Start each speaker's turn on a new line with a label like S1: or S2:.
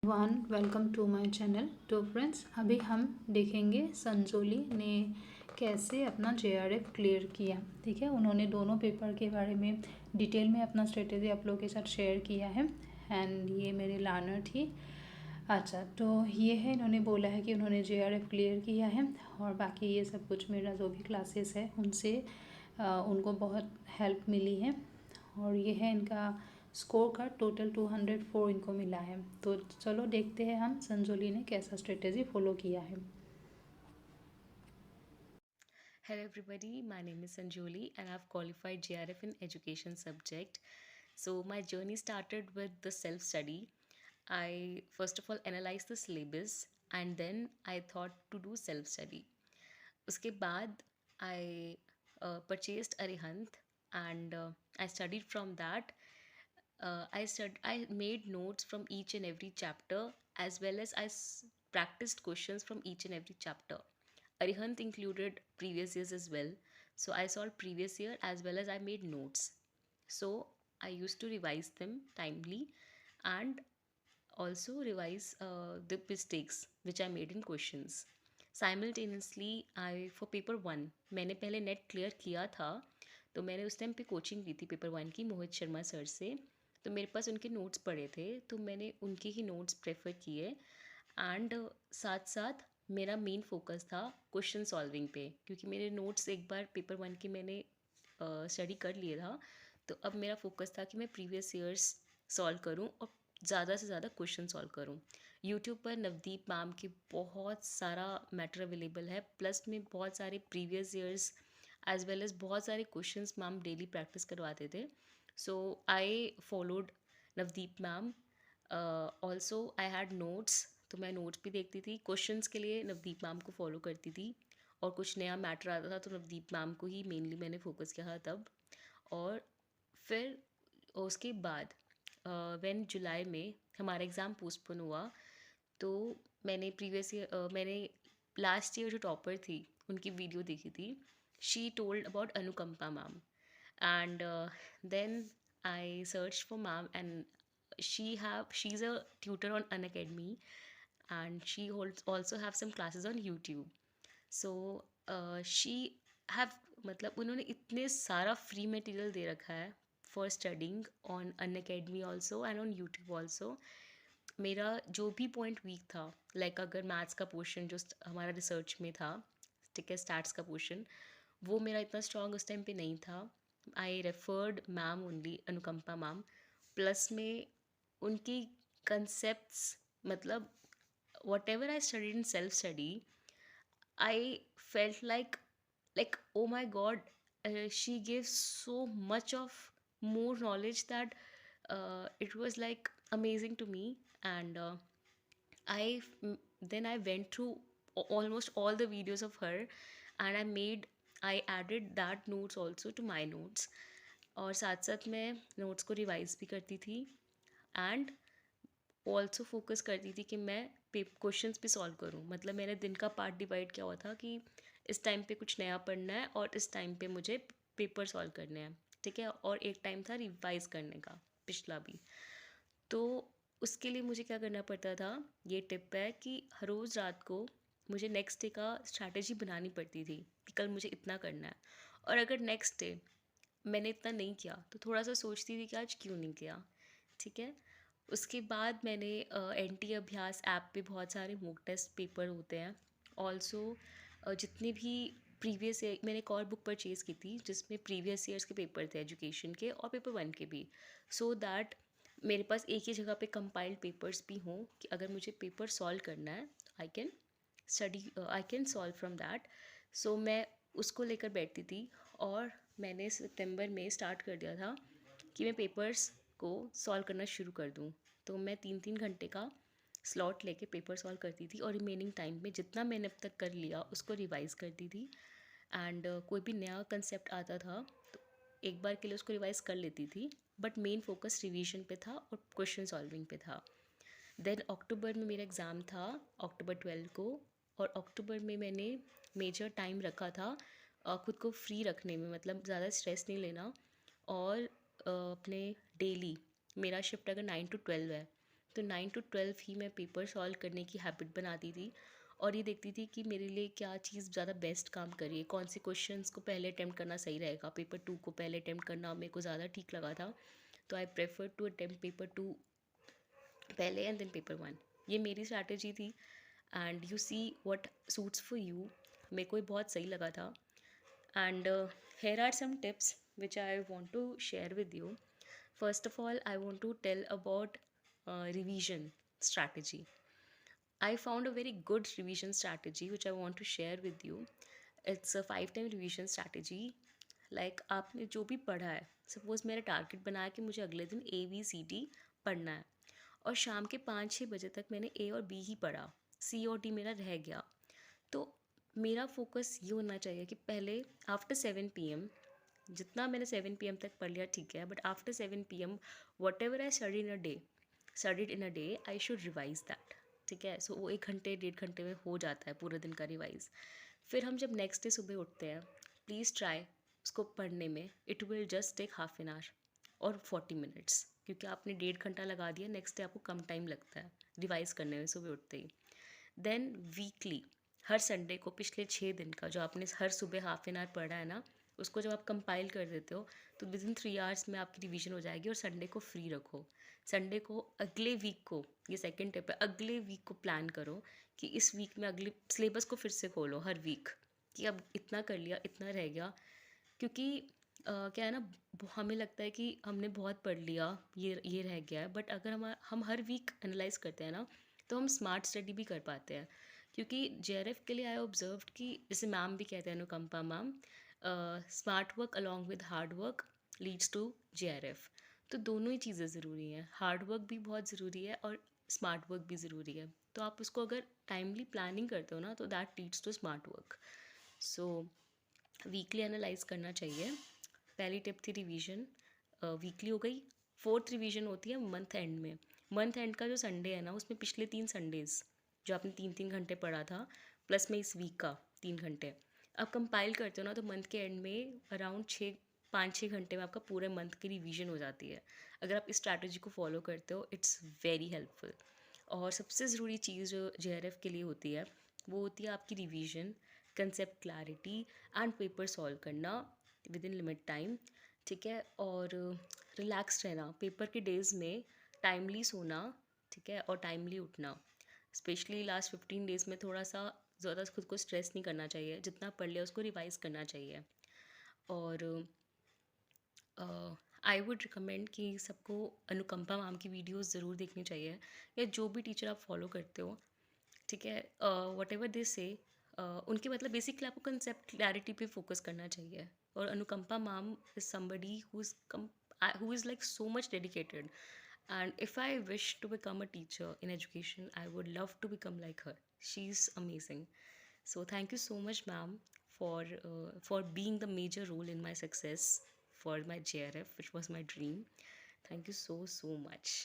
S1: One welcome to my channel. तो friends, अभी हम देखेंगे संजोली ने कैसे अपना जेआरएफ क्लियर किया। ठीक है, उन्होंने दोनों पेपर के बारे में डिटेल में अपना स्ट्रेटेजी आप लोगों के साथ शेयर किया है। एंड ये मेरे लर्नर थी। अच्छा, तो ये है, इन्होंने बोला है कि उन्होंने जेआरएफ क्लियर किया है और बाकी ये सब कुछ मेरा जो भी क्लासेस है उनसे उनको बहुत हेल्प मिली है। और ये है इनका स्कोर का टोटल 204 इनको मिला है। तो चलो देखते हैं हम संजोली ने कैसा स्ट्रेटेजी फॉलो किया है।
S2: Hello everybody, my name is Sanjoli and I've qualified JRF in education subject. So my journey started with the self-study. I first of all analyzed the syllabus and then I thought to do self-study. Uske baad I purchased Arihant and I studied from that. I made notes from each and every chapter as well as practiced questions from each and every chapter. Arihant included previous years as well. So I solved previous year as well as I made notes. So I used to revise them timely and also revise the mistakes which I made in questions. Simultaneously, I for paper one मैंने पहले net clear किया था, तो मैंने उस time पे coaching ली थी paper one की मोहित शर्मा सर से। तो मेरे पास उनके नोट्स पड़े थे, तो मैंने उनके ही नोट्स प्रेफर किए एंड साथ साथ मेरा मेन फोकस था क्वेश्चन सॉल्विंग पे, क्योंकि मेरे नोट्स एक बार पेपर वन के मैंने स्टडी कर लिया था। तो अब मेरा फोकस था कि मैं प्रीवियस ईयर्स सॉल्व करूं और ज़्यादा से ज़्यादा क्वेश्चन सॉल्व करूं। यूट्यूब पर नवदीप मैम के बहुत सारा मैटर अवेलेबल है, प्लस में बहुत सारे previous years as well as बहुत सारे क्वेश्चंस मैम डेली प्रैक्टिस करवाते थे। So I followed Navdeep ma'am. Also I had notes, तो मैं नोट्स भी देखती थी। क्वेश्चंस के लिए नवदीप मैम को फॉलो करती थी और कुछ नया मैटर आता था तो नवदीप मैम को ही मेनली मैंने फोकस किया था तब। और फिर उसके बाद व्हेन जुलाई में हमारा एग्ज़ाम पोस्टपोन हुआ, तो मैंने लास्ट ईयर जो टॉपर थी उनकी वीडियो देखी थी। शी टोल्ड अबाउट अनुकंपा ma'am and then I searched for mom and she's a tutor on Unacademy and she holds also have some classes on YouTube. So she have मतलब उन्होंने इतने सारा फ्री मटेरियल दे रखा है for studying on Unacademy also and on YouTube also. मेरा जो भी point week था, लाइक अगर मैथ्स का पोर्शन जो हमारा रिसर्च में था, ठीक है, स्टैट्स का पोर्शन, वो मेरा इतना स्ट्रॉन्ग उस टाइम पे नहीं था। आई रेफर्ड मैम ओनली, अनुकंपा मैम। प्लस में उनकी कंसेप्ट्स, मतलब what ever I study in self study, I felt like oh my god, she gave so much of more knowledge that it was like amazing to me. And I then I went through almost all the videos of her and I added that notes also to my notes। और साथ साथ मैं notes को revise भी करती थी and also focus करती थी कि मैं क्वेश्चंस भी सॉल्व करूं। मतलब मैंने दिन का पार्ट डिवाइड किया हुआ था कि इस टाइम पे कुछ नया पढ़ना है और इस टाइम पे मुझे पेपर सॉल्व करने हैं, ठीक है। और एक टाइम था रिवाइज करने का, पिछला भी। तो उसके लिए मुझे क्या करना पड़ता था, ये टिप है कि हर रोज़ रात को मुझे नेक्स्ट डे का स्ट्रैटेजी बनानी पड़ती थी कि कल मुझे इतना करना है। और अगर नेक्स्ट डे मैंने इतना नहीं किया तो थोड़ा सा सोचती थी कि आज क्यों नहीं किया, ठीक है। उसके बाद मैंने एन अभ्यास ऐप पे बहुत सारे मॉक टेस्ट पेपर होते हैं। ऑल्सो जितने भी प्रीवियस ईयर, मैंने एक और बुक परचेज़ की थी जिसमें प्रीवियस ईयर्स के पेपर थे एजुकेशन के और पेपर वन के भी, सो दैट मेरे पास एक ही जगह पे कंपाइल्ड पेपर्स भी हों कि अगर मुझे पेपर सॉल्व करना है तो I can solve from that. So मैं उसको लेकर बैठती थी और मैंने सितंबर में स्टार्ट कर दिया था कि मैं पेपर्स को सॉल्व करना शुरू कर दूँ। तो मैं 3-3 घंटे का स्लॉट लेके पेपर सॉल्व करती थी और रिमेनिंग टाइम में जितना मैंने अब तक कर लिया उसको रिवाइज़ करती थी। एंड कोई भी नया कंसेप्ट आता था तो एक बार के लिए उसको रिवाइज़ कर लेती थी, बट मेन फोकस रिवीजन पे था और क्वेश्चन सॉल्विंग पे था। देन अक्टूबर में मेरा एग्ज़ाम था, अक्टूबर 12 को। और अक्टूबर में मैंने मेजर टाइम रखा था खुद को फ्री रखने में, मतलब ज़्यादा स्ट्रेस नहीं लेना। और अपने डेली, मेरा शिफ्ट अगर 9 to 12 है तो 9 to 12 ही मैं पेपर सॉल्व करने की हैबिट बनाती थी और ये देखती थी कि मेरे लिए क्या चीज़ ज़्यादा बेस्ट काम कर रही है, कौन से क्वेश्चंस को पहले अटैम्प्ट करना सही रहेगा। पेपर 2 को पहले अटैम्प्ट करना मेरे को ज़्यादा ठीक लगा था, तो I prefer to attempt paper 2 पहले एंड देन पेपर 1। ये मेरी स्ट्रैटेजी थी and you see what suits for you. मेरे को ये बहुत सही लगा था। And here are some tips which I want to share with you. First of all, I want to tell about revision strategy. I found a very good revision strategy which I want to share with you. It's a 5 time revision strategy. Like आपने जो भी पढ़ा है, suppose मेरा target बनाया कि मुझे अगले दिन ABCD पढ़ना है और शाम के 5-6 बजे तक मैंने A और B ही पढ़ा, C और D मेरा रह गया। तो मेरा फोकस ये होना चाहिए कि पहले आफ्टर 7 PM, जितना मैंने 7 PM तक पढ़ लिया ठीक है, but after 7 PM what ever I studied in a day I should revise that. ठीक है, सो वो 1 घंटे 1.5 घंटे में हो जाता है पूरे दिन का रिवाइज। फिर हम जब नेक्स्ट डे सुबह उठते हैं, प्लीज़ ट्राई उसको पढ़ने में, it will just take half an hour और 40 मिनट्स, क्योंकि आपने 1.5 घंटा लगा दिया, नेक्स्ट डे आपको कम टाइम लगता है रिवाइज करने में सुबह उठते ही। देन वीकली, हर संडे को पिछले 6 दिन का जो आपने हर सुबह हाफ एन आवर पढ़ा है ना, उसको जब आप कंपाइल कर देते हो तो विद इन 3 आवर्स में आपकी रिवीजन हो जाएगी। और संडे को फ्री रखो। संडे को अगले वीक को, ये सेकंड टिप है, अगले वीक को प्लान करो कि इस वीक में अगले सिलेबस को फिर से खोलो हर वीक कि अब इतना कर लिया, इतना रह गया। क्योंकि क्या है ना, हमें लगता है कि हमने बहुत पढ़ लिया, ये रह गया है, बट अगर हम हर वीक एनालाइज करते हैं ना, तो हम स्मार्ट स्टडी भी कर पाते हैं। क्योंकि JRF के लिए आई ऑब्जर्व कि जैसे मैम भी कहते हैं, Anukampa ma'am, smart work along with hard work leads to JRF। तो दोनों ही चीज़ें ज़रूरी हैं, हार्ड वर्क भी बहुत ज़रूरी है और स्मार्ट वर्क भी ज़रूरी है। तो आप उसको अगर टाइमली प्लानिंग करते हो ना, तो that leads to smart work. So weekly analyse करना चाहिए। पहली टिप थी रिवीजन, वीकली हो गई। फोर्थ रिवीजन होती है मंथ एंड में। मंथ एंड का जो संडे है ना, उसमें पिछले 3 संडेज़ जो आपने 3-3 घंटे पढ़ा था, प्लस में इस वीक का 3 घंटे, अब कंपाइल करते हो ना, तो मंथ के एंड में अराउंड 5-6 घंटे में आपका पूरे मंथ की रिवीजन हो जाती है। अगर आप इस स्ट्रैटेजी को फॉलो करते हो, इट्स वेरी हेल्पफुल। और सबसे ज़रूरी चीज़ जो JRF के लिए होती है, वो होती है आपकी revision, concept clarity and paper solve करना विद इन लिमिट टाइम। ठीक है, और रिलैक्स रहना पेपर के डेज़ में, टाइमली सोना, ठीक है, और टाइमली उठना। स्पेशली लास्ट 15 डेज़ में थोड़ा सा ज़्यादा खुद को स्ट्रेस नहीं करना चाहिए, जितना पढ़ लिया उसको रिवाइज़ करना चाहिए। और आई वुड रिकमेंड कि सबको अनुकंपा मैम की वीडियोस ज़रूर देखनी चाहिए, या जो भी टीचर आप फॉलो करते हो। ठीक है, वट एवर दे से, उनके मतलब बेसिकली आपको कंसेप्ट क्लैरिटी पे फोकस करना चाहिए। और अनुकंपा ma'am is somebody who is like so much dedicated, and if I wish to become a teacher in education, I would love to become like her. She's amazing. So thank you so much, ma'am, for being the major role in my success for my JRF, which was my dream. Thank you so much.